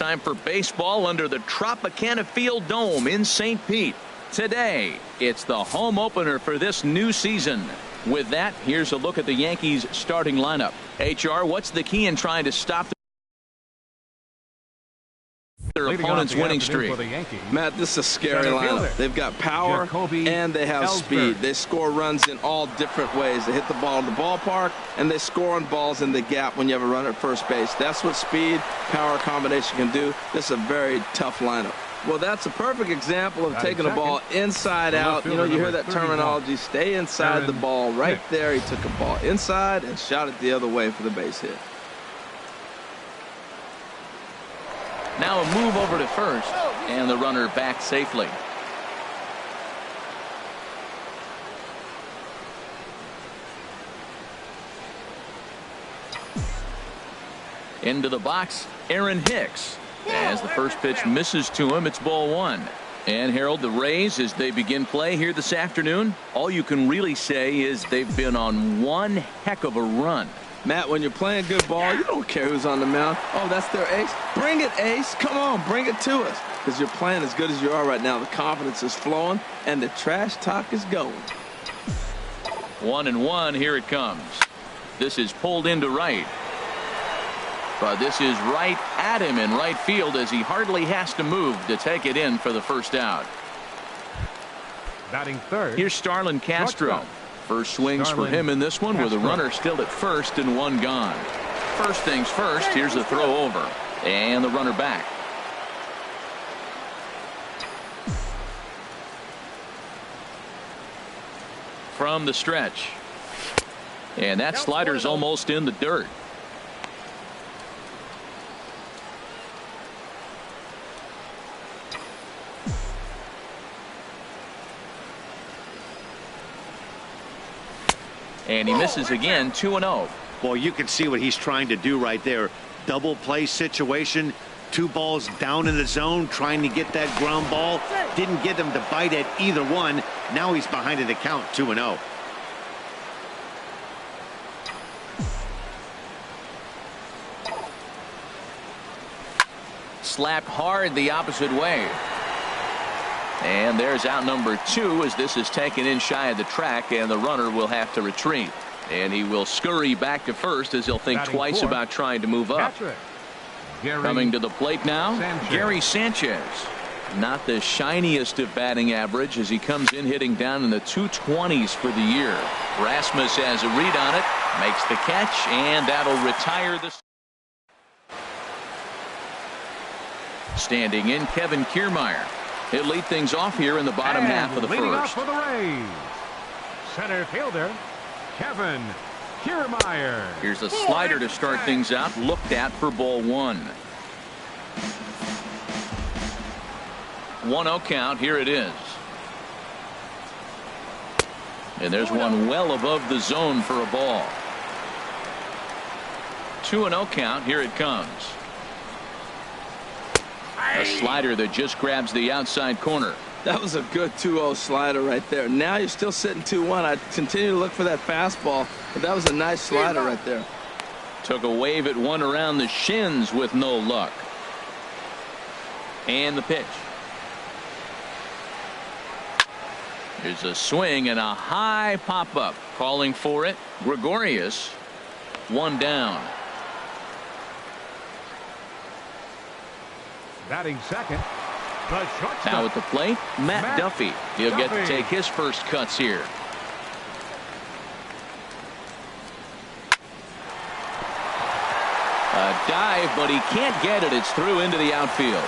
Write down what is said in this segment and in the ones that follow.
time for baseball under the Tropicana Field Dome in St. Pete. Today, it's the home opener for this new season. With that, here's a look at the Yankees starting lineup. HR, what's the key in trying to stop their opponent's winning streak? Matt, this is a scary lineup. They've got power and they have speed. They score runs in all different ways. They hit the ball in the ballpark and they score on balls in the gap when you have a runner at first base. That's what speed, power combination can do. This is a very tough lineup. Well, that's a perfect example of taking the ball inside out. You know, you hear that terminology, stay inside the ball. Right there, he took a ball inside and shot it the other way for the base hit. Now a move over to first, and the runner back safely. Into the box, Aaron Hicks. As the first pitch misses to him, it's ball one. And Harold, the Rays, as they begin play here this afternoon, all you can really say is they've been on one heck of a run. Matt, when you're playing good ball, you don't care who's on the mound. Oh, that's their ace. Bring it, ace. Come on, bring it to us. Because you're playing as good as you are right now. The confidence is flowing, and the trash talk is going. 1-1, here it comes. This is pulled into right. But this is right at him in right field as he hardly has to move to take it in for the first out. Batting third. Here's Starlin Castro. First swings for him in this one with a runner still at first and one gone. First things first, here's the throw over. And the runner back. From the stretch. And that slider's almost in the dirt. And he misses again, 2-0. Well, you can see what he's trying to do right there. Double play situation. Two balls down in the zone, trying to get that ground ball. Didn't get him to bite at either one. Now he's behind in the count, 2-0. Slapped hard the opposite way. And there's out number 2 as this is taken in shy of the track, and the runner will have to retreat. And he will scurry back to first as he'll think twice about trying to move up. Coming to the plate now, Gary Sanchez. Not the shiniest of batting average as he comes in hitting down in the 220s for the year. Rasmus has a read on it, makes the catch, and that'll retire the. Standing in, Kevin Kiermaier. He'll lead things off here in the bottom half of the first. Off for the Rays, center fielder Kevin Kiermaier. Here's a slider to start things out, looked at for ball one. 1-0 count, here it is. And there's one well above the zone for a ball. 2-0 count, here it comes. A slider that just grabs the outside corner. That was a good 2-0 slider right there. Now you're still sitting 2-1. I'd continue to look for that fastball, but that was a nice slider right there. Took a wave at one around the shins with no luck. And the pitch. There's a swing and a high pop-up. Calling for it, Gregorius. One down. Batting second, the shortstop. Now at the plate, Matt Duffy. He'll get to take his first cuts here. A dive, but he can't get it. It's through into the outfield.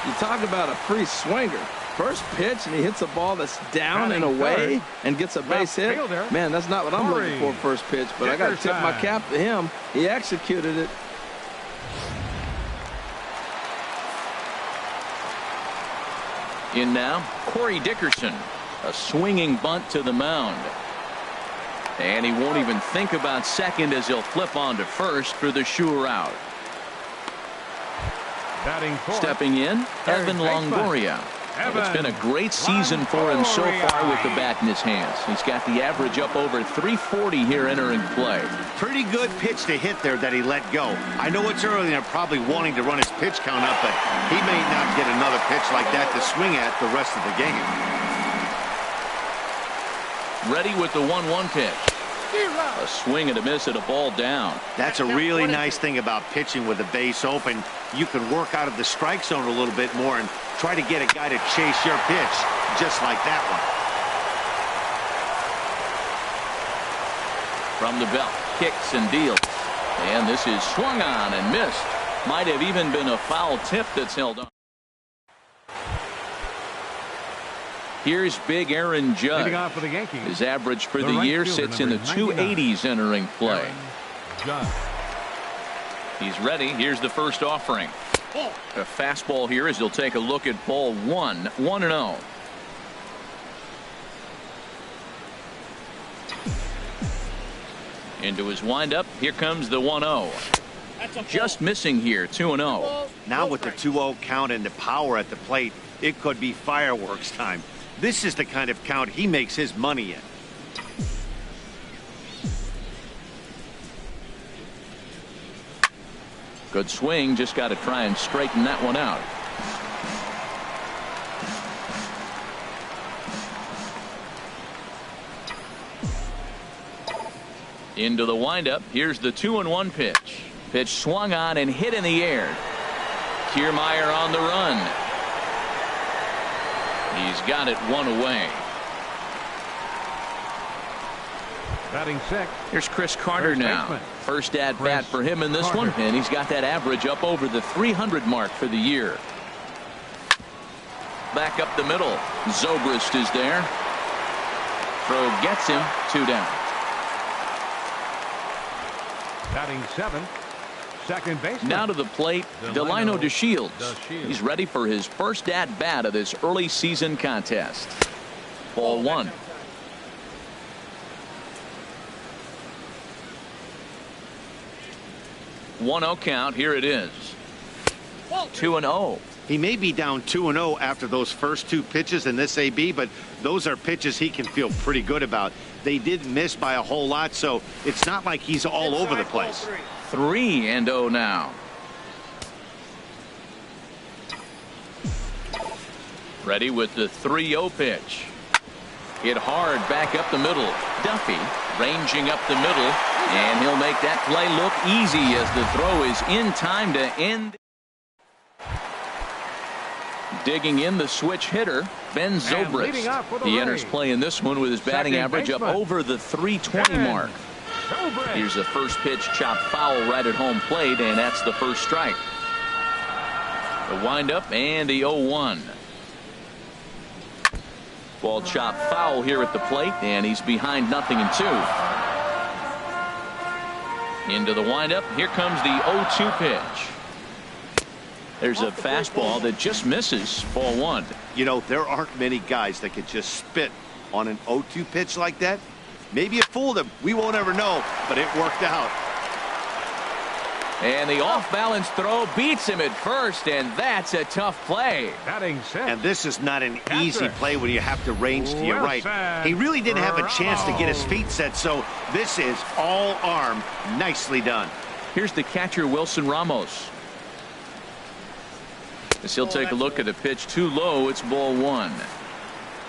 You talk about a free swinger. First pitch, and he hits a ball that's down and away and gets a base hit. Man, that's not what I'm looking for first pitch, but I got to tip my cap to him. He executed it. In now, Corey Dickerson. A swinging bunt to the mound. And he won't even think about second as he'll flip on to first for the sure out. Batting fourth, Stepping in, Evan Longoria. It's been a great season for him so far with the bat in his hands. He's got the average up over 340 here entering play. Pretty good pitch to hit there that he let go. I know it's early and they're probably wanting to run his pitch count up, but he may not get another pitch like that to swing at the rest of the game. Ready with the 1-1 pitch. A swing and a miss at a ball down. That's a really nice thing about pitching with the base open. You can work out of the strike zone a little bit more and try to get a guy to chase your pitch, just like that one. From the belt, kicks and deals. And this is swung on and missed. Might have even been a foul tip that's held on. Here's big Aaron Judge. Off for the Yankees. His average for the year sits in the 280s entering play. He's ready. Here's the first offering. A fastball here as he'll take a look at ball 1. 1-0. Into his windup. Here comes the 1-0. Just missing here. 2-0. Now with the 2-0 count and the power at the plate, it could be fireworks time. This is the kind of count he makes his money in. Good swing. Just got to try and straighten that one out. Into the windup. Here's the 2-1 pitch. Pitch swung on and hit in the air. Kiermaier on the run. He's got it one away. Batting sixth. Here's Chris Carter now. First at bat for him in this one, and he's got that average up over the 300 mark for the year. Back up the middle. Zobrist is there. Throw gets him. 2 down. Batting seventh. Second baseman. Now to the plate, Delino DeShields. He's ready for his first at bat of this early season contest. Ball 1. One 1-0 count. Here it is. 2-0. He may be down 2-0 after those first 2 pitches in this AB, but those are pitches he can feel pretty good about. They did miss by a whole lot, so it's not like he's all over the place. 3-0 now. Ready with the 3-0 pitch. Hit hard back up the middle. Duffy ranging up the middle, and he'll make that play look easy as the throw is in time to end. Digging in the switch hitter, Ben Zobrist. He enters play in this one with his batting average up over the 320 mark. Here's a first pitch chopped foul right at home plate, and that's the first strike. The windup and the 0-1. Ball chopped foul here at the plate, and he's behind 0-2. Into the windup. Here comes the 0-2 pitch. There's a fastball that just misses. Ball 1. You know, there aren't many guys that could just spit on an 0-2 pitch like that. Maybe it fooled him. We won't ever know, but it worked out. And the off-balance throw beats him at first, and that's a tough play. And this is not an easy play when you have to range to your right. He really didn't have a chance to get his feet set, so this is all arm. Nicely done. Here's the catcher, Wilson Ramos. As he'll take a look at a pitch too low, it's ball 1.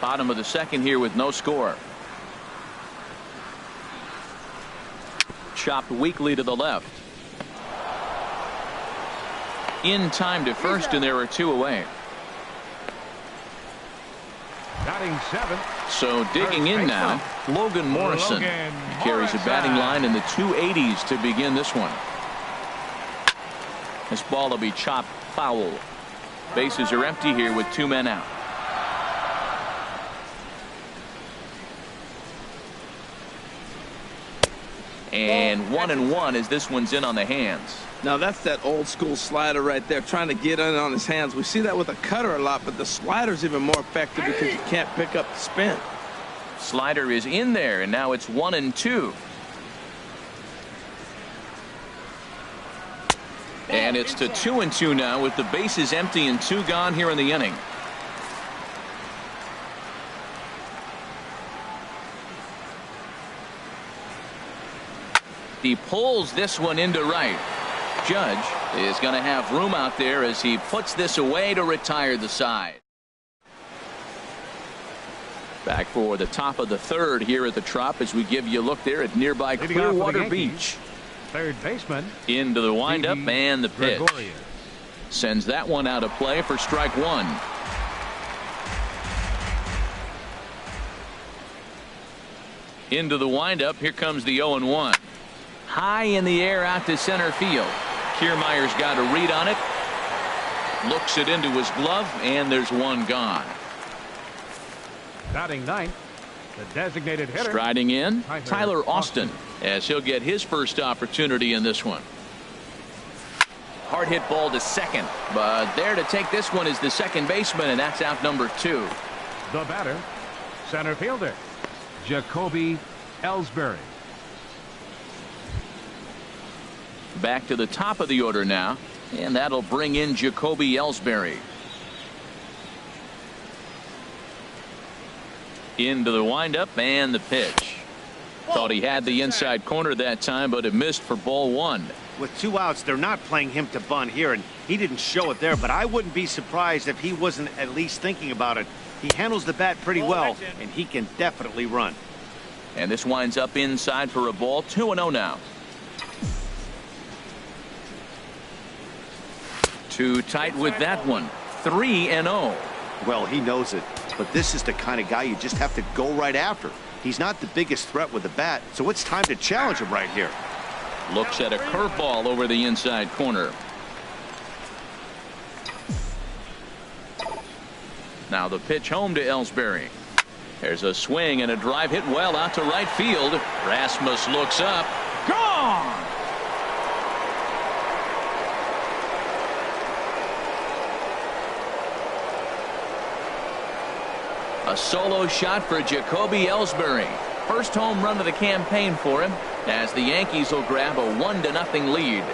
Bottom of the second here with no score. Chopped weakly to the left. In time to first, and there are 2 away. Batting 7. So digging in now, Logan Morrison. He carries a batting line in the 280s to begin this one. This ball will be chopped foul. Bases are empty here with 2 men out. And 1-1 as this one's in on the hands. Now that's that old school slider right there, trying to get in on his hands. We see that with a cutter a lot, but the slider's even more effective because you can't pick up the spin. Slider is in there, and now it's 1-2. And it's to 2-2 now with the bases empty and 2 gone here in the inning. He pulls this one into right. Judge is going to have room out there as he puts this away to retire the side. Back for the top of the third here at the Trop as we give you a look there at nearby Clearwater Beach. Third baseman. Into the windup and the pitch. Sends that one out of play for strike one. Into the windup. Here comes the 0-1. High in the air out to center field. Kiermaier's got a read on it. Looks it into his glove, and there's one gone. Batting ninth, the designated hitter. Striding in, Tyler Austin, as he'll get his first opportunity in this one. Hard hit ball to second, but there to take this one is the second baseman, and that's out number 2. The batter, center fielder, Jacoby Ellsbury. Back to the top of the order now, and that'll bring in Jacoby Ellsbury. Into the windup and the pitch. Thought he had the inside corner that time, but it missed for ball 1. With 2 outs, they're not playing him to bunt here, and he didn't show it there, but I wouldn't be surprised if he wasn't at least thinking about it. He handles the bat pretty well, and he can definitely run. And this winds up inside for a ball. 2-0 now. Too tight with that one. 3-0. Well, he knows it, but this is the kind of guy you just have to go right after. He's not the biggest threat with the bat, so it's time to challenge him right here. Looks at a curveball over the inside corner. Now the pitch home to Ellsbury. There's a swing and a drive hit well out to right field. Rasmus looks up. Gone! A solo shot for Jacoby Ellsbury. First home run of the campaign for him, as the Yankees will grab a 1-0 lead.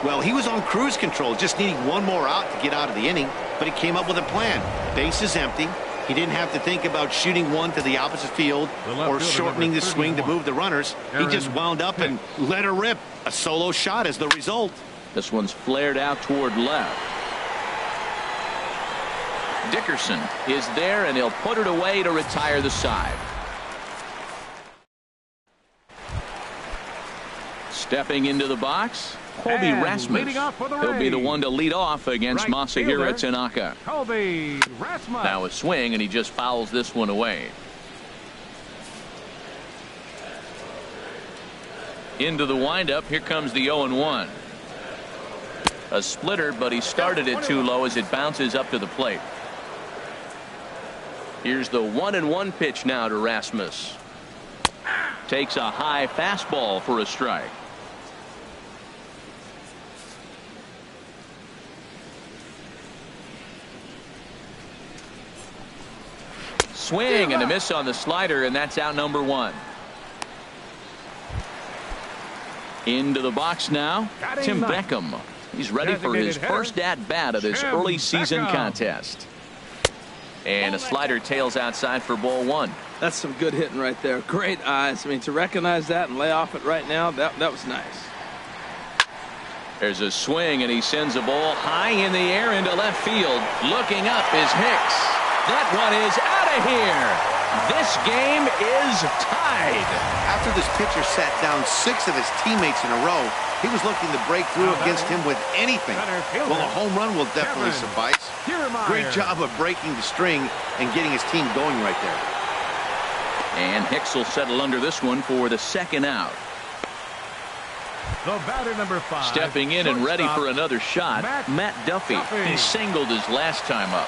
Well, he was on cruise control, just needing one more out to get out of the inning, but he came up with a plan. Base is empty. He didn't have to think about shooting one to the opposite field or shortening the swing to move the runners. He just wound up and let her rip. A solo shot as the result. This one's flared out toward left. Dickerson is there, and he'll put it away to retire the side. Stepping into the box, Colby Rasmus. He'll be the one to lead off against Masahiro Tanaka. Colby Rasmus. Now a swing, and he just fouls this one away. Into the windup. Here comes the 0-1. A splitter, but he started it too low as it bounces up to the plate. Here's the 1-1 pitch now to Rasmus. Takes a high fastball for a strike. Swing and a miss on the slider, and that's out number 1. Into the box now, Tim Beckham. He's ready for his first at-bat of this early season contest. And a slider tails outside for ball 1. That's some good hitting right there. Great eyes. I mean, to recognize that and lay off it right now, that was nice. There's a swing, and he sends a ball high in the air into left field. Looking up is Hicks. That one is out of here. This game is tied. After this pitcher sat down 6 of his teammates in a row, he was looking to break through against him with anything. Well, a home run will definitely suffice. Great job of breaking the string and getting his team going right there. And Hicks will settle under this one for the second out. The batter number 5. Stepping in and ready for another shot, Matt Duffy. He singled his last time up.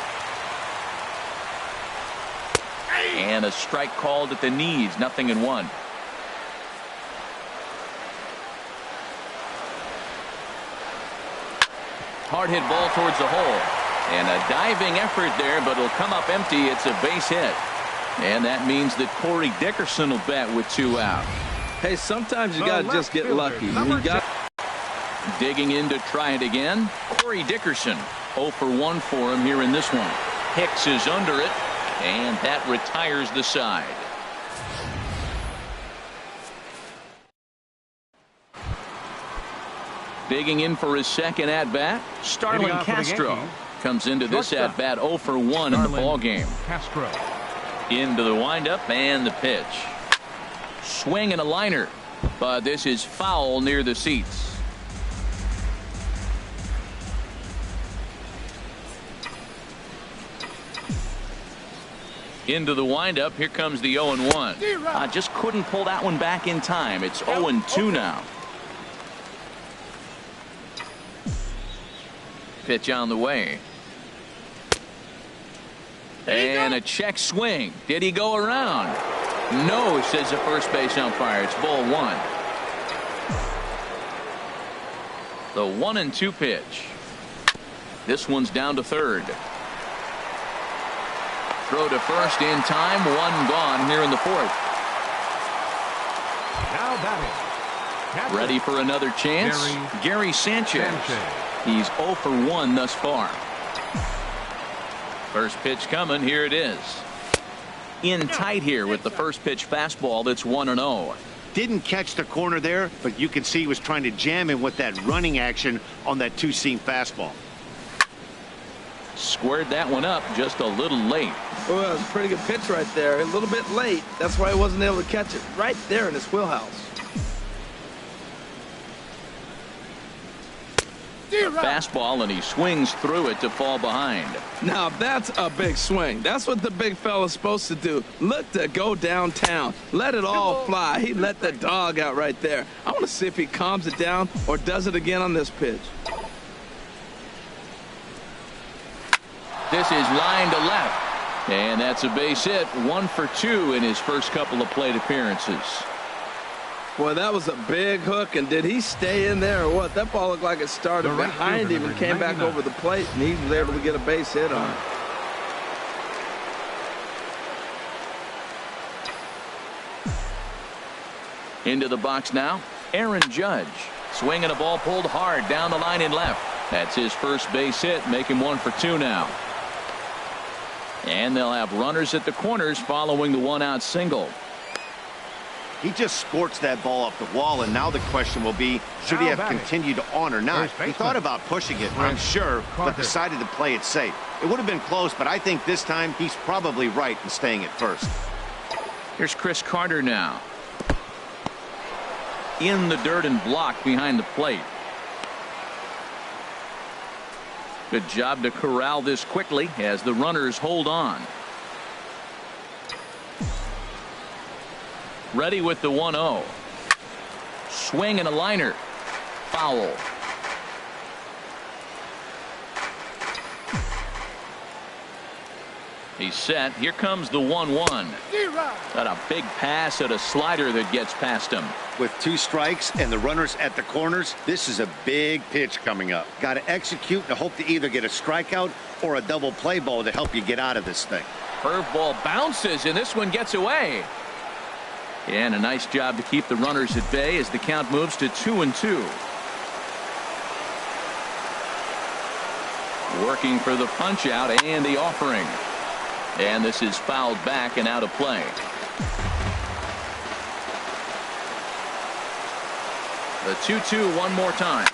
And a strike called at the knees. 0-1. Hard hit ball towards the hole. And a diving effort there, but it'll come up empty. It's a base hit. And that means that Corey Dickerson will bat with 2 out. Hey, sometimes you got to just get lucky. You got Digging in to try it again, Corey Dickerson. 0 for 1 for him here in this one. Hicks is under it, and that retires the side. Digging in for his second at-bat, Starlin Castro comes into this at-bat 0 for 1 in the ball game. Castro. Into the windup and the pitch. Swing and a liner, but this is foul near the seats. Into the windup. Here comes the 0-1. Just couldn't pull that one back in time. It's 0-2 now. Pitch on the way. And a check swing. Did he go around? No, says the first base umpire. It's ball 1. The 1-2 pitch. This one's down to third. Throw to first in time. 1 gone here in the 4th. Now batting. Ready for another chance. Gary Sanchez. He's 0 for 1 thus far. First pitch coming. Here it is. In tight here with the first pitch fastball. That's 1-0. Didn't catch the corner there, but you can see he was trying to jam him with that running action on that two-seam fastball. Squared that one up just a little late. Well, that was a pretty good pitch right there. A little bit late. That's why he wasn't able to catch it right there in his wheelhouse. A fastball, and he swings through it to fall behind. Now that's a big swing. That's what the big fella's supposed to do. Look to go downtown. Let it all fly. He let the dog out right there. I want to see if he calms it down or does it again on this pitch. This is line to left. And that's a base hit. 1 for 2 in his first couple of plate appearances. Boy, that was a big hook, and did he stay in there or what? That ball looked like it started behind him and came back over the plate, and he was able to get a base hit on it. Into the box now, Aaron Judge. Swinging a ball pulled hard down the line in left. That's his first base hit, make him 1 for 2 now. And they'll have runners at the corners following the 1-out single. He just scorched that ball off the wall, and now the question will be, should he have continued on or not? He thought about pushing it, I'm sure, but decided to play it safe. It would have been close, but I think this time he's probably right in staying at first. Here's Chris Carter now. In the dirt and blocked behind the plate. Good job to corral this quickly as the runners hold on. Ready with the 1-0. Swing and a liner. Foul. He's set. Here comes the 1-1. Got a big pass at a slider that gets past him. With 2 strikes and the runners at the corners, this is a big pitch coming up. Got to execute and hope to either get a strikeout or a double play ball to help you get out of this thing. Curveball bounces, and this one gets away. And a nice job to keep the runners at bay as the count moves to 2-2. Working for the punch out and the offering. And this is fouled back and out of play. The 2-2 one more time.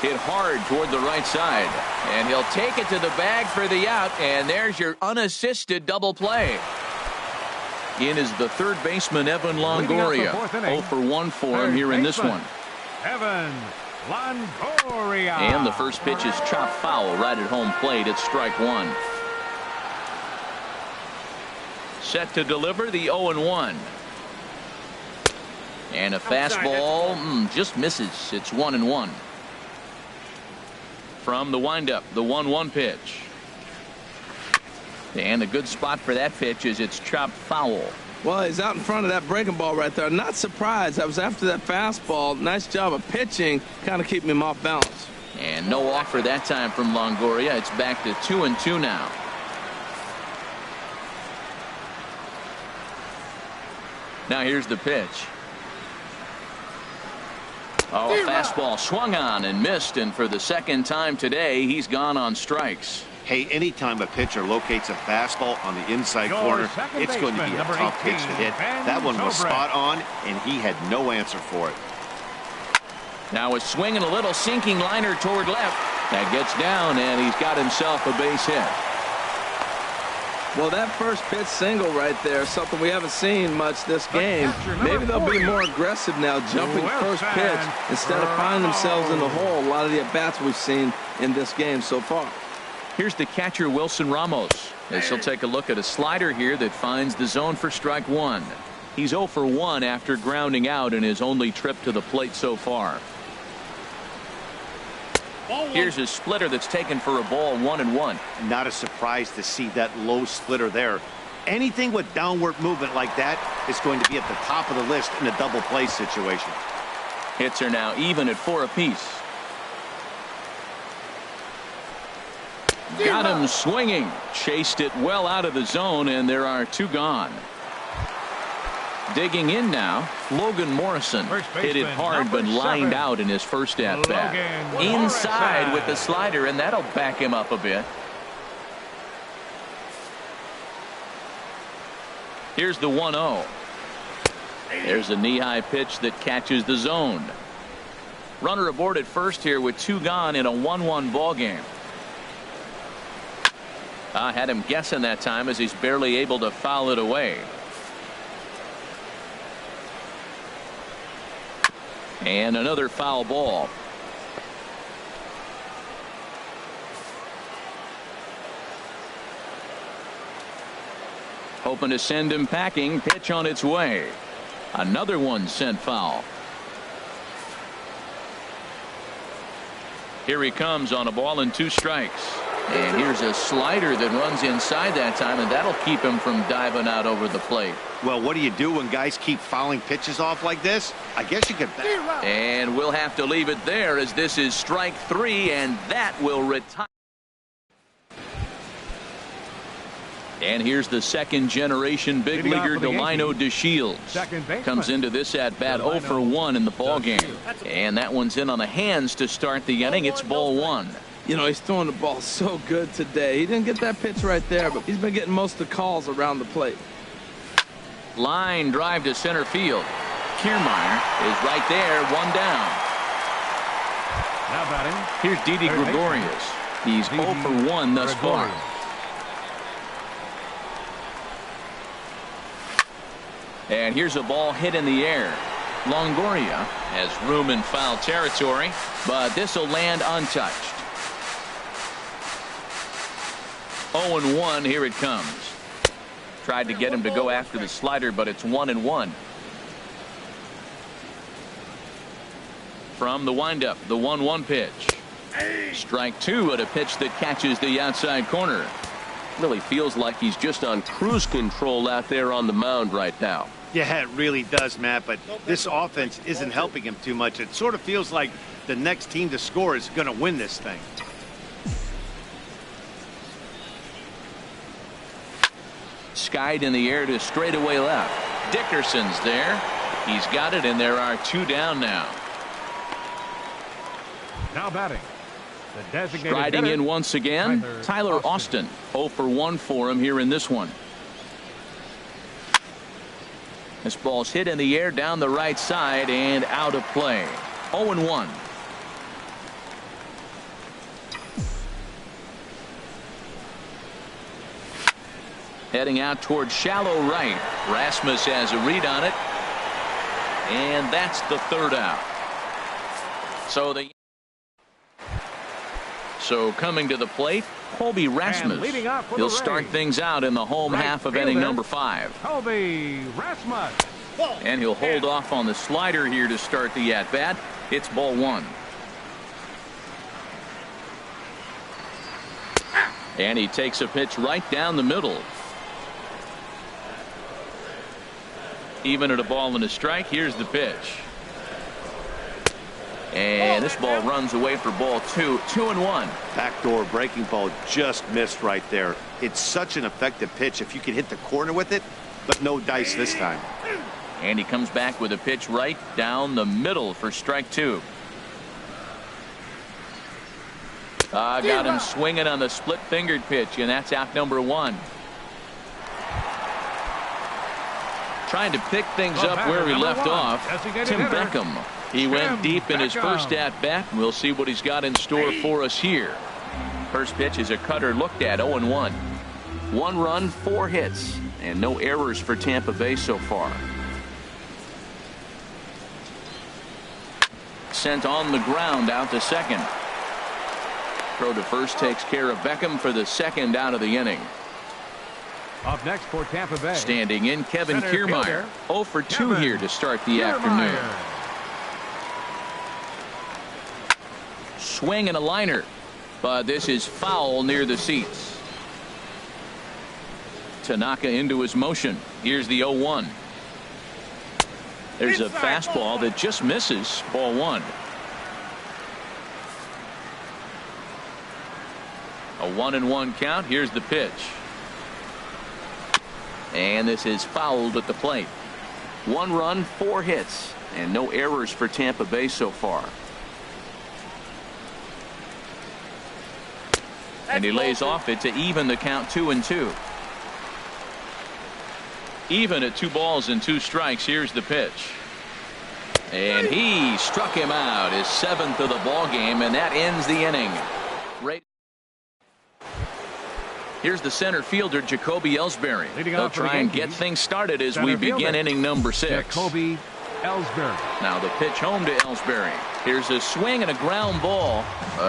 Hit hard toward the right side. And he'll take it to the bag for the out. And there's your unassisted double play. In is the third baseman, Evan Longoria. 0 for 1 for him here in this one. Evan Longoria. And the first pitch is chopped foul right at home plate. It's strike 1. Set to deliver the 0-1. And a fastball just misses. It's 1-1. From the windup, the 1-1 pitch. And a good spot for that pitch is it's chopped foul. Well, he's out in front of that breaking ball right there. Not surprised. I was after that fastball. Nice job of pitching, kind of keeping him off balance. And no offer that time from Longoria. It's back to 2-2 now. Now here's the pitch. Oh, a fastball swung on and missed, and for the second time today, he's gone on strikes. Hey, anytime a pitcher locates a fastball on the inside corner, it's going to be a tough pitch to hit. That one was spot on, and he had no answer for it. Now a swing and a little sinking liner toward left. That gets down, and he's got himself a base hit. Well, that first pitch single right there is something we haven't seen much this game. Maybe they'll be more aggressive now, jumping first pitch instead of finding themselves in the hole. A lot of the at-bats we've seen in this game so far. Here's the catcher, Wilson Ramos, as he'll take a look at a slider here that finds the zone for strike one. He's 0 for 1 after grounding out in his only trip to the plate so far. Here's a splitter that's taken for a ball, 1-1. Not a surprise to see that low splitter there. Anything with downward movement like that is going to be at the top of the list in a double play situation. Hits are now even at 4 apiece. Got him swinging. Chased it well out of the zone, and there are 2 gone. Digging in now, Logan Morrison. Hit it hard but lined out in his first at-bat. Inside with the slider, and that'll back him up a bit. Here's the 1-0. There's a knee-high pitch that catches the zone. Runner aboard at first here with 2 gone in a 1-1 ball game. Had him guessing that time as he's barely able to foul it away. And another foul ball. Hoping to send him packing. Pitch on its way. Another one sent foul. Here he comes on a ball and 2 strikes. And here's a slider that runs inside that time, and that'll keep him from diving out over the plate. Well, what do you do when guys keep fouling pitches off like this? I guess you could. And we'll have to leave it there as this is strike 3, and that will retire. And here's the second-generation big leaguer Delino DeShields. Comes into this at-bat 0 for 1 in the ballgame. And that one's in on the hands to start the inning. It's ball 1. You know, he's throwing the ball so good today. He didn't get that pitch right there, but he's been getting most of the calls around the plate. Line drive to center field. Kiermaier is right there, 1 down. Now batting. Here's Didi Gregorius. He's 0 for 1 thus far. And here's a ball hit in the air. Longoria has room in foul territory, but this will land untouched. 0-1, here it comes. Tried to get him to go after the slider, but it's 1-1. From the windup, the 1-1 pitch. Strike 2 at a pitch that catches the outside corner. Really feels like he's just on cruise control out there on the mound right now. Yeah, it really does, Matt, but this offense isn't helping him too much. It sort of feels like the next team to score is going to win this thing. Skied in the air to straightaway left. Dickerson's there. He's got it, and there are 2 down now. Now batting. The designated Striding hitter, in once again, Tyler Austin. 0 for 1 for him here in this one. This ball's hit in the air down the right side and out of play. 0-1. Heading out towards shallow right. Rasmus has a read on it. And that's the 3rd out. So coming to the plate, Colby Rasmus. He'll start things out in the home half of inning number 5. Colby Rasmus. And he'll hold off on the slider here to start the at-bat. It's ball 1. And he takes a pitch right down the middle. Even at a ball and a strike. Here's the pitch. And this ball runs away for ball 2. 2-1. Backdoor breaking ball just missed right there. It's such an effective pitch if you can hit the corner with it, but no dice this time. And he comes back with a pitch right down the middle for strike 2. Got him swinging on the split-fingered pitch, and that's out number 1. Trying to pick things up where he left off, Tim Beckham. He went deep in his first at-bat. We'll see what he's got in store for us here. First pitch is a cutter looked at, 0-1. 1 run, 4 hits, and no errors for Tampa Bay so far. Sent on the ground out to second. Throw to first takes care of Beckham for the second out of the inning. Up next for Tampa Bay. Standing in, Kevin Kiermaier. 0 for 2 here to start the afternoon. Swing and a liner, but this is foul near the seats. Tanaka into his motion. Here's the 0-1. There's a fastball that just misses. Ball 1. A 1-1 count. Here's the pitch. And this is fouled at the plate. 1 run, 4 hits, and no errors for Tampa Bay so far. And he lays off it to even the count 2-2. Even at 2 balls and 2 strikes. Here's the pitch. And he struck him out, his 7th of the ball game, and that ends the inning. Here's the center fielder, Jacoby Ellsbury. They'll try and get things started as we begin inning number 6. Jacoby Ellsbury. Now the pitch home to Ellsbury. Here's a swing and a ground ball.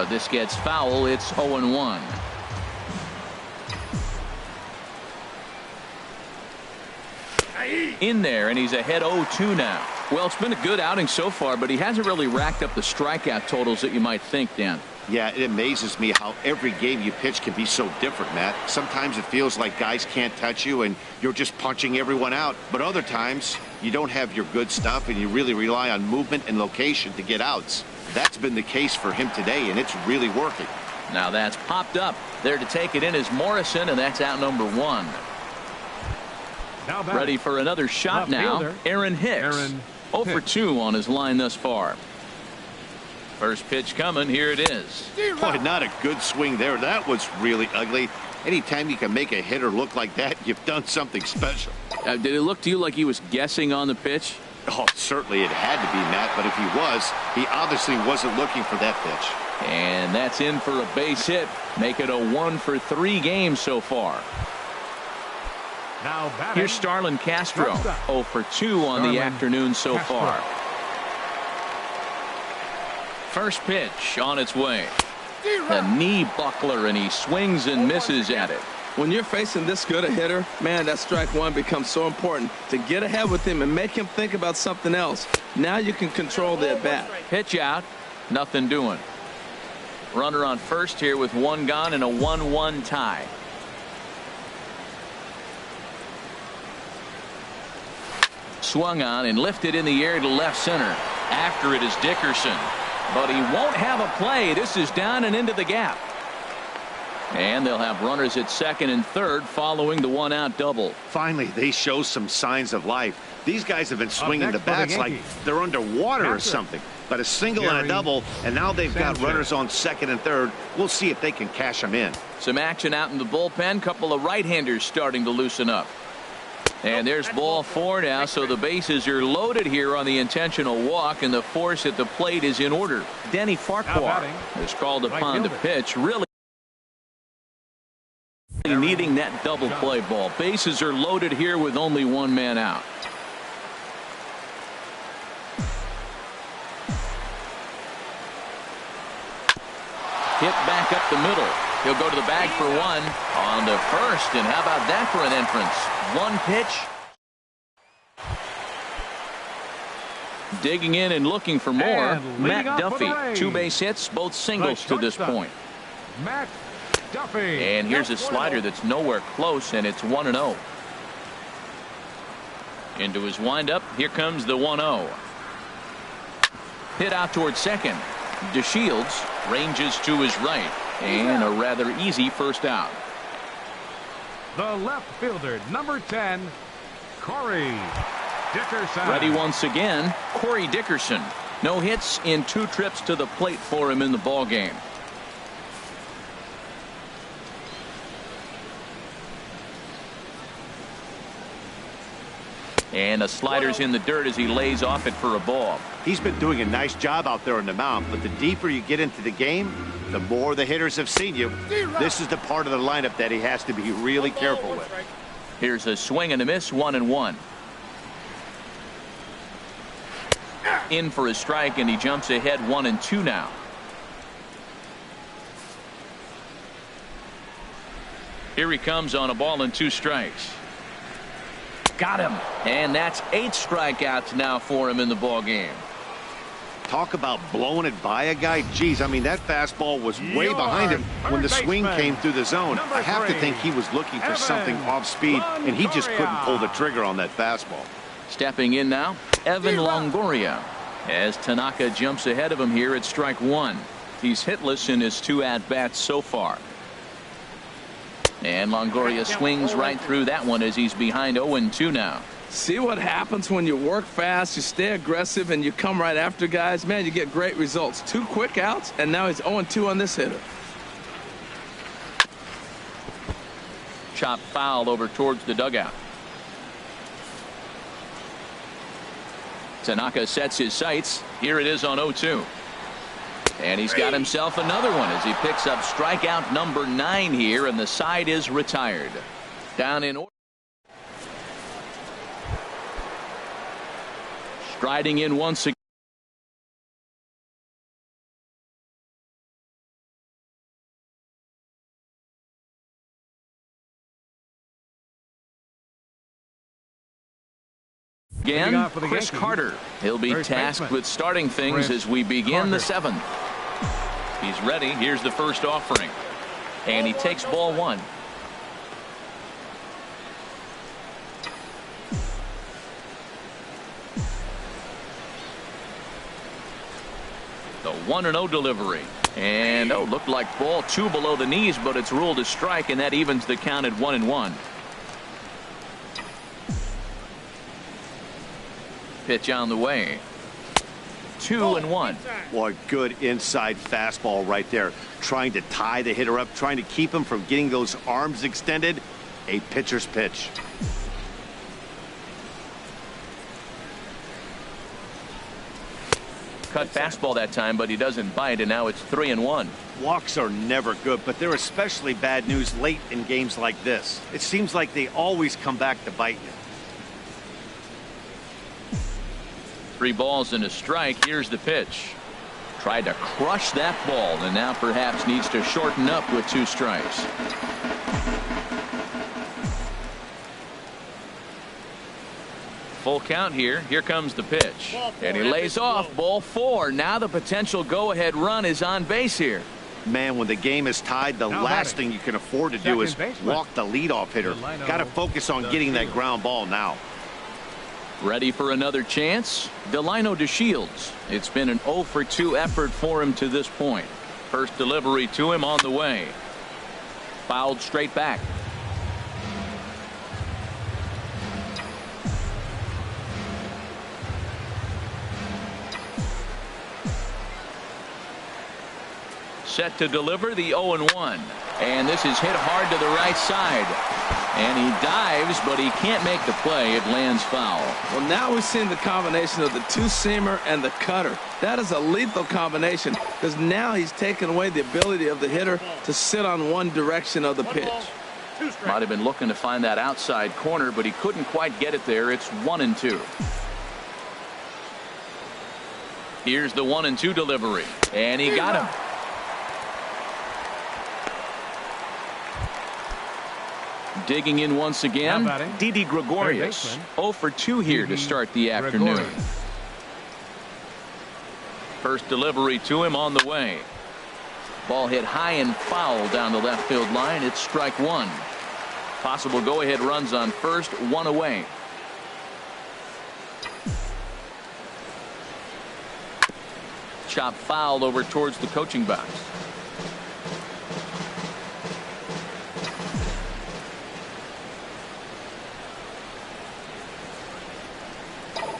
This gets foul. It's 0-1. In there, and he's ahead 0-2 now. Well, it's been a good outing so far, but he hasn't really racked up the strikeout totals that you might think, Dan. Yeah, it amazes me how every game you pitch can be so different, Matt. Sometimes it feels like guys can't touch you and you're just punching everyone out. But other times you don't have your good stuff and you really rely on movement and location to get outs. That's been the case for him today, and it's really working. Now that's popped up. There to take it in is Morrison, and that's out number 1. Ready for another shot now. Aaron Hicks. 0 for 2 on his line thus far. First pitch coming. Here it is. Boy, not a good swing there. That was really ugly. Anytime you can make a hitter look like that, you've done something special. Did it look to you like he was guessing on the pitch? Oh, certainly it had to be, Matt, but if he was, he obviously wasn't looking for that pitch. And that's in for a base hit. Make it a 1 for 3 game so far. Now here's Starlin Castro. 0 for 2 on the afternoon so far. First pitch on its way. A knee buckler, and he swings and misses at it. When you're facing this good a hitter, man, that strike 1 becomes so important to get ahead with him and make him think about something else. Now you can control the at bat. Pitch out, nothing doing. Runner on first here with 1 gone and a 1-1 tie. Swung on and lifted in the air to left center. After it is Dickerson. But he won't have a play. This is down and into the gap. And they'll have runners at second and third following the 1-out double. Finally, they show some signs of life. These guys have been swinging the bats like they're underwater or something. But a single and a double, and now they've got runners on second and third. We'll see if they can cash them in. Some action out in the bullpen. Couple of right-handers starting to loosen up. And there's ball 4 now, so the bases are loaded here on the intentional walk, and the force at the plate is in order. Denny Farquhar is called upon to pitch, really needing that double play ball. Bases are loaded here with only 1 man out. Hit back up the middle. He'll go to the bag for 1 on the first, and how about that for an entrance? 1 pitch. Digging in and looking for more. Matt Duffy. 2 base hits, both singles to this point. Matt Duffy. And here's a slider that's nowhere close, and it's 1-0. Into his windup. Here comes the 1-0. Hit out towards second. DeShields ranges to his right. And a rather easy first out. The left fielder, number 10, Corey. Dickerson. Ready once again, Corey Dickerson. No hits in 2 trips to the plate for him in the ball game. And the slider's in the dirt as he lays off it for a ball. He's been doing a nice job out there on the mound, but the deeper you get into the game, the more the hitters have seen you. This is the part of the lineup that he has to be really careful with. Here's a swing and a miss, 1-1. In for a strike, and he jumps ahead 1-2 now. Here he comes on a ball and 2 strikes. Got him. And that's 8 strikeouts now for him in the ball game. Talk about blowing it by a guy. Geez, I mean, that fastball was way behind him when the swing came through the zone. I have to think he was looking for something off speed, and he just couldn't pull the trigger on that fastball. Stepping in now, Evan Longoria, as Tanaka jumps ahead of him here at strike 1. He's hitless in his 2 at-bats so far. And Longoria swings right through that one as he's behind 0-2 now. See what happens when you work fast, you stay aggressive, and you come right after guys? Man, you get great results. 2 quick outs, and now he's 0-2 on this hitter. Chop foul over towards the dugout. Tanaka sets his sights. Here it is on 0-2. And he's got himself another one as he picks up strikeout number 9 here, and the side is retired. Down in order. Striding in once again. Again, Chris Carter. He'll be tasked with starting things as we begin the 7th. He's ready. Here's the first offering. And he takes ball 1. The 1-0 delivery. And looked like ball 2 below the knees, but it's ruled a strike, and that evens the count at 1-1. Pitch on the way. 2-1. Boy, good inside fastball right there. Trying to tie the hitter up, trying to keep him from getting those arms extended. A pitcher's pitch. Cut fastball that time, but he doesn't bite, and now it's 3-1. Walks are never good, but they're especially bad news late in games like this. It seems like they always come back to bite you. 3 balls and a strike. Here's the pitch. Tried to crush that ball, and now perhaps needs to shorten up with 2 strikes. Full count here. Here comes the pitch. And he lays off ball 4. Now the potential go-ahead run is on base here. Man, when the game is tied, the last thing you can afford to do is walk the leadoff hitter. Got to focus on getting that ground ball now. Ready for another chance? Delino DeShields. It's been an 0-for-2 effort for him to this point. First delivery to him on the way. Fouled straight back. Set to deliver the 0-1. And this is hit hard to the right side. And he dives, but he can't make the play. It lands foul. Well, now we've seen the combination of the 2-seamer and the cutter. That is a lethal combination, because now he's taken away the ability of the hitter to sit on one direction of the pitch. Might have been looking to find that outside corner, but he couldn't quite get it there. It's 1-2. Here's the 1-2 delivery. And he got him. Digging in once again, Didi Gregorius. 0-for-2 here to start the afternoon. First delivery to him on the way. Ball hit high and foul down the left field line. It's strike 1. Possible go-ahead runs on first, 1 away. Chop foul over towards the coaching box.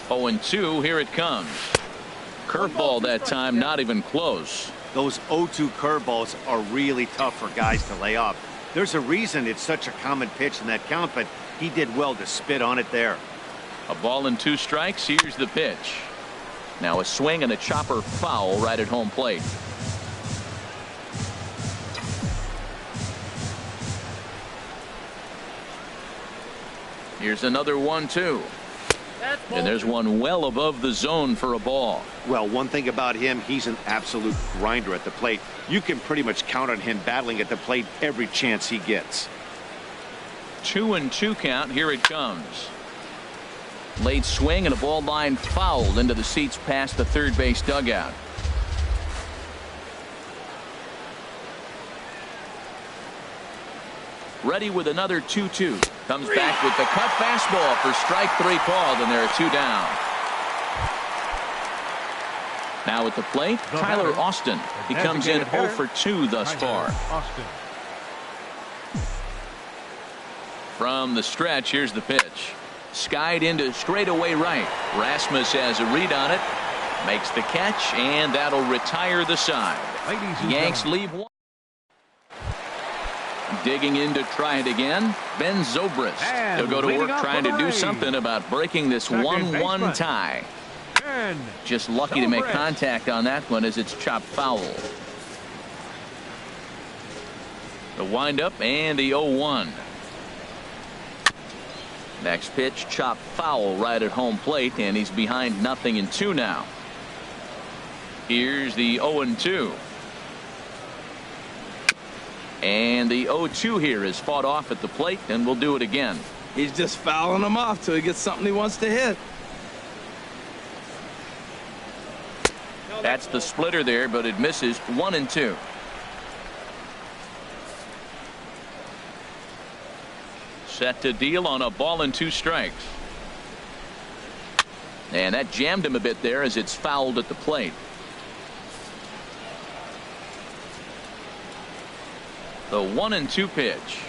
0-2, here it comes. Curveball that time, not even close. Those 0-2 curveballs are really tough for guys to lay off. There's a reason it's such a common pitch in that count, but he did well to spit on it there. A ball and 2 strikes. Here's the pitch. Now a swing and a chopper foul right at home plate. Here's another 1-2. And there's one well above the zone for a ball. Well, one thing about him, he's an absolute grinder at the plate. You can pretty much count on him battling at the plate every chance he gets. 2-2 count. Here it comes. Late swing and a ball line fouled into the seats past the third base dugout. Ready with another 2-2. Comes back with the cut fastball for strike 3 called, and there are 2 down. Now at the plate, Tyler Austin. He comes in 0 for 2 thus far. From the stretch, here's the pitch. Skied into straightaway right. Rasmus has a read on it. Makes the catch, and that'll retire the side. Yanks leave 1. Digging in to try it again, Ben Zobrist. He'll go to work trying to do something about breaking this 1-1 tie. Just lucky to make contact on that one as it's chopped foul. The windup and the 0-1. Next pitch, chopped foul right at home plate, and he's behind 0-2 now. Here's the 0-2. And the 0-2 here is fought off at the plate, and we'll do it again. He's just fouling them off till he gets something he wants to hit. That's the splitter there, but it misses. 1-2. Set to deal on a ball and 2 strikes. And that jammed him a bit there as it's fouled at the plate. The 1-2 pitch.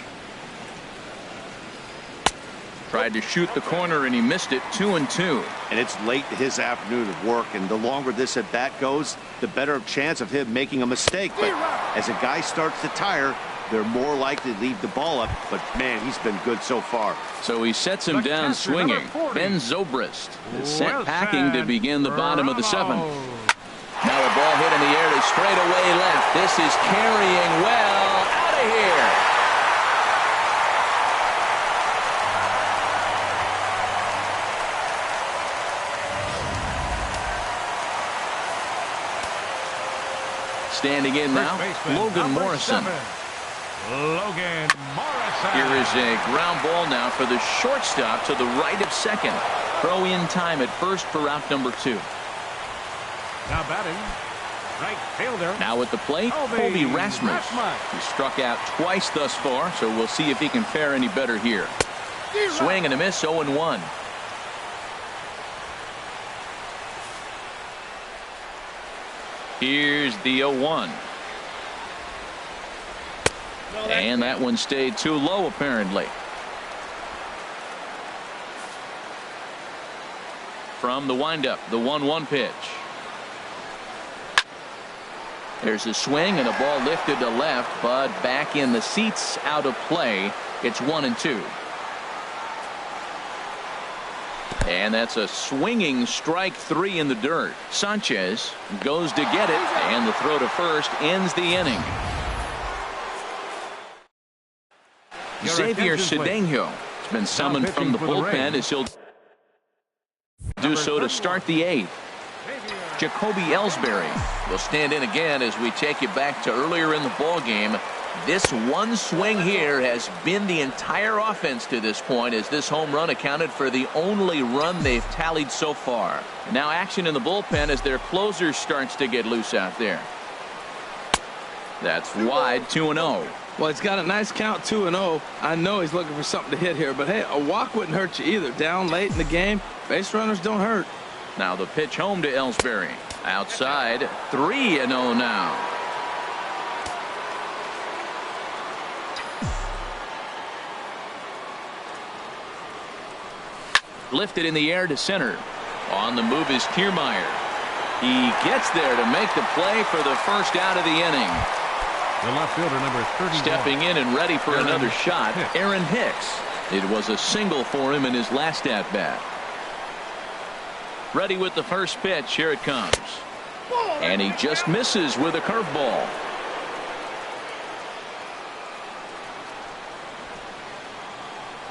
Tried to shoot the corner and he missed it. 2-2. And it's late in his afternoon of work, and the longer this at bat goes, the better chance of him making a mistake. But as a guy starts to tire, they're more likely to leave the ball up. But man, he's been good so far. So he sets him down swinging. Ben Zobrist is sent packing to begin the bottom of the 7th. Now a ball hit in the air to straightaway left. This is carrying well. Out of here. Standing in now, Logan Morrison. Logan Morrison. Here is a ground ball now for the shortstop to the right of second. Throw in time at first for out number 2. Now batting, right fielder. Now at the plate, Colby Rasmus. He struck out twice thus far, so we'll see if he can fare any better here. Swing and a miss, 0-1. Here's the 0-1. And that one stayed too low, apparently. From the windup, the 1-1 pitch. There's a swing and a ball lifted to left, but back in the seats, out of play. It's 1-2. And that's a swinging strike 3 in the dirt. Sanchez goes to get it, and the throw to first ends the inning. Xavier Cedeno has been summoned from the bullpen as he'll do so to start the 8th. Jacoby Ellsbury will stand in again as we take you back to earlier in the ball game. This one swing here has been the entire offense to this point, as this home run accounted for the only run they've tallied so far. Now action in the bullpen as their closer starts to get loose out there. That's wide, 2-0. Well, he's got a nice count, 2-0. I know he's looking for something to hit here, but hey, a walk wouldn't hurt you either. Down late in the game, base runners don't hurt. Now the pitch home to Ellsbury. Outside, 3-0 now. Lifted in the air to center. On the move is Kiermaier. He gets there to make the play for the first out of the inning. The left fielder, number 31. Stepping in and ready for another shot, Aaron Hicks. It was a single for him in his last at-bat. Ready with the first pitch. Here it comes. And he just misses with a curveball.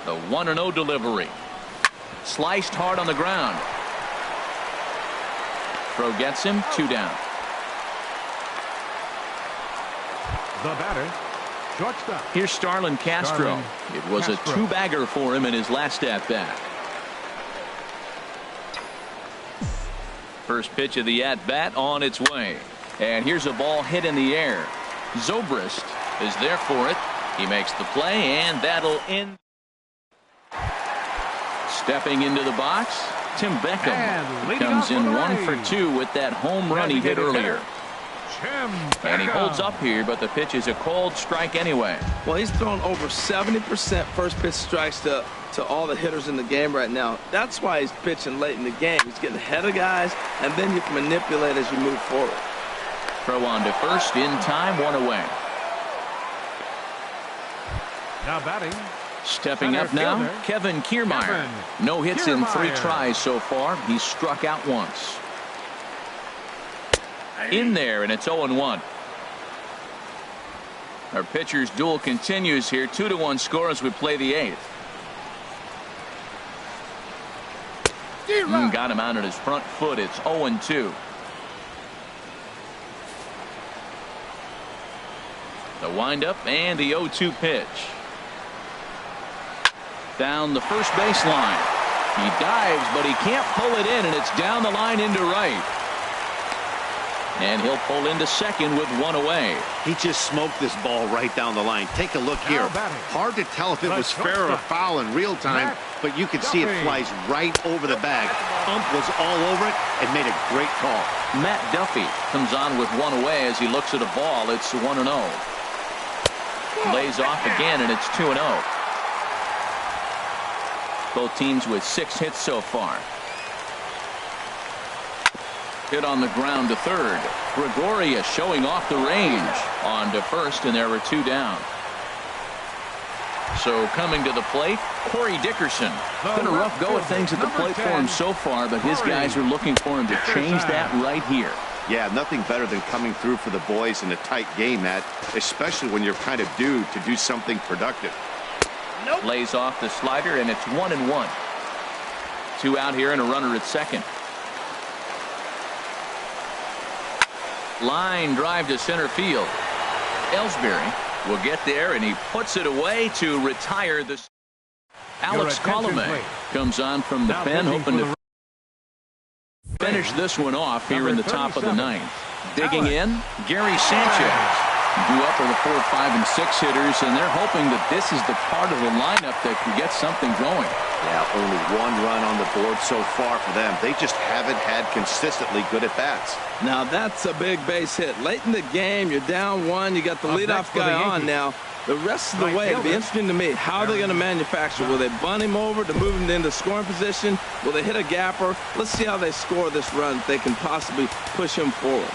The 1-0 delivery. Sliced hard on the ground. Throw gets him. 2 down. The batter, shortstop. Here's Starlin Castro. It was a 2-bagger for him in his last at-bat. First pitch of the at-bat on its way. And here's a ball hit in the air. Zobrist is there for it. He makes the play, and that'll end. Stepping into the box, Tim Beckham comes in 1 for 2 with that home run he hit earlier. And he holds up here, but the pitch is a cold strike anyway. Well, he's thrown over 70% first pitch strikes to all the hitters in the game right now. That's why he's pitching late in the game. He's getting ahead of guys, and then you can manipulate as you move forward. Throw on to first in time, 1 away. Now batting. Stepping up now, Kevin Kiermaier. No hits in 3 tries so far. He's struck out once. In there, and it's 0-1. Our pitcher's duel continues here. 2-1 score as we play the 8th. Got him out at his front foot. It's 0-2. The windup and the 0-2 pitch. Down the first baseline. He dives, but he can't pull it in, and it's down the line into right. And he'll pull into second with 1 away. He just smoked this ball right down the line. Take a look here. Hard to tell if it was fair or foul in real time, but you can see it flies right over the bag. Ump was all over it and made a great call. Matt Duffy comes on with 1 away as he looks at a ball. It's 1-0. Lays off again, and it's 2-0. Both teams with 6 hits so far. Hit on the ground to third. Gregorius showing off the range. On to first, and there were 2 down. So coming to the plate, Corey Dickerson. Been a rough go of things at the plate for him so far, but his guys are looking for him to change that right here. Yeah, nothing better than coming through for the boys in a tight game, Matt, especially when you're kind of due to do something productive. Lays off the slider, and it's 1-1. 2 out here and a runner at second. Line drive to center field. Ellsbury will get there, and he puts it away to retire this. Alex Colomé comes on from the pen, hoping to finish this one off here in the top of the 9th. Digging in, Gary Sanchez. Due up are the 4, 5, and 6 hitters, and they're hoping that this is the part of the lineup that can get something going. Yeah, only 1 run on the board so far for them. They just haven't had consistently good at-bats. Now that's a big base hit. Late in the game, you're down 1. You got the leadoff guy on now. The rest of the way, it'll be interesting to me. How are they going to manufacture? Will they bunt him over to move him into scoring position? Will they hit a gapper? Let's see how they score this run. If they can possibly push him forward.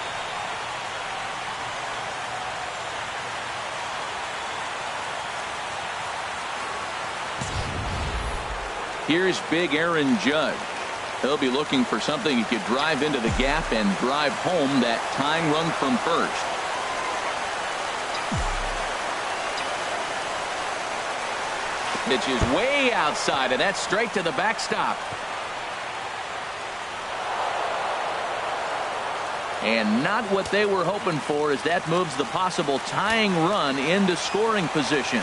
Here's big Aaron Judge. He'll be looking for something he could drive into the gap and drive home that tying run from first. Pitch is way outside, and that's straight to the backstop. And not what they were hoping for, as that moves the possible tying run into scoring position.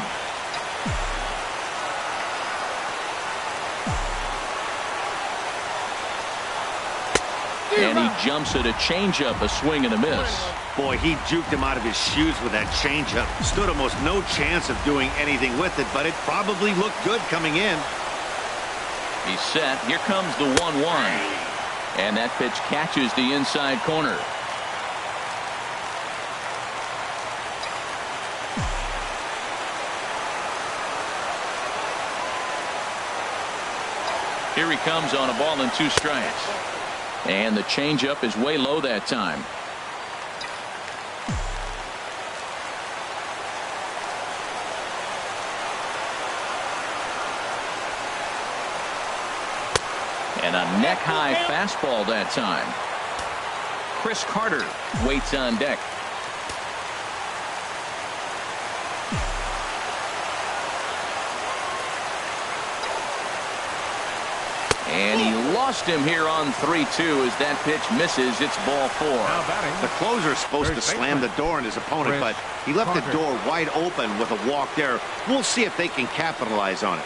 And he jumps at a changeup, a swing and a miss. Boy, he juked him out of his shoes with that changeup. Stood almost no chance of doing anything with it, but it probably looked good coming in. He's set. Here comes the 1-1. And that pitch catches the inside corner. Here he comes on a ball and 2 strikes. And the changeup is way low that time. And a neck-high fastball that time. Chris Carter waits on deck. And he lost him here on 3-2 as that pitch misses. It's ball 4. The closer is supposed to slam the door on his opponent, but he left the door wide open with a walk there. We'll see if they can capitalize on it.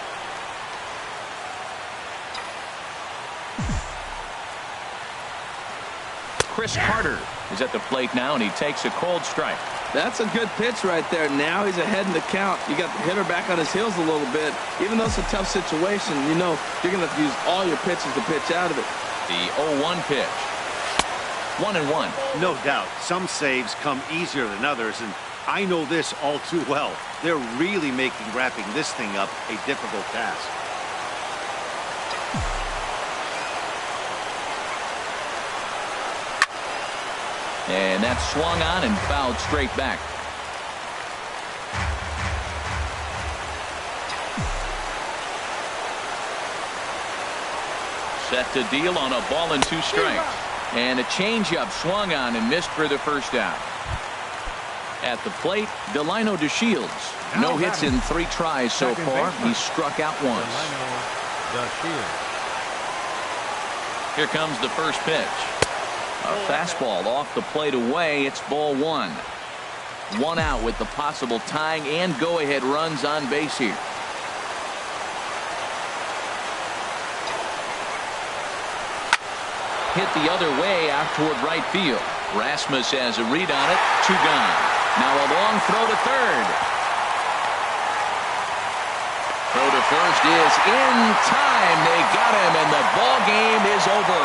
Chris Carter is at the plate now, and he takes a cold strike. That's a good pitch right there. Now he's ahead in the count. You got the hitter back on his heels a little bit. Even though it's a tough situation, you know you're going to have to use all your pitches to pitch out of it. The 0-1 pitch. 1-1. No doubt. Some saves come easier than others, and I know this all too well. They're really making wrapping this thing up a difficult task. And that's swung on and fouled straight back. Set to deal on a ball and 2 strikes. And a changeup swung on and missed for the first out. At the plate, Delino DeShields. No hits in 3 tries so far. He struck out once. Here comes the first pitch. A fastball off the plate away. It's ball 1. 1 out with the possible tying and go-ahead runs on base here. Hit the other way out toward right field. Rasmus has a read on it. 2 gone. Now a long throw to third. Throw to first is in time. They got him, and the ball game is over.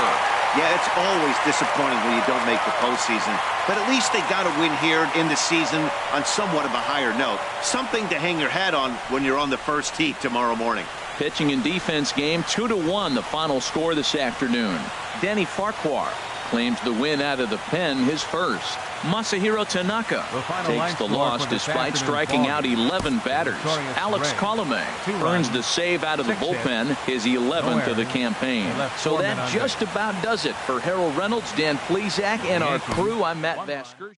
Yeah, it's always disappointing when you don't make the postseason. But at least they got a win here in the season on somewhat of a higher note. Something to hang your hat on when you're on the first tee tomorrow morning. Pitching and defense game, 2-1 the final score this afternoon. Danny Farquhar claims the win out of the pen, his first. Masahiro Tanaka takes the loss despite striking out 11 batters. Alex Colomé earns the save out of the bullpen, his 11th of the campaign. So that just about does it for Harold Reynolds, Dan Plesac, and our crew. I'm Matt Vasker.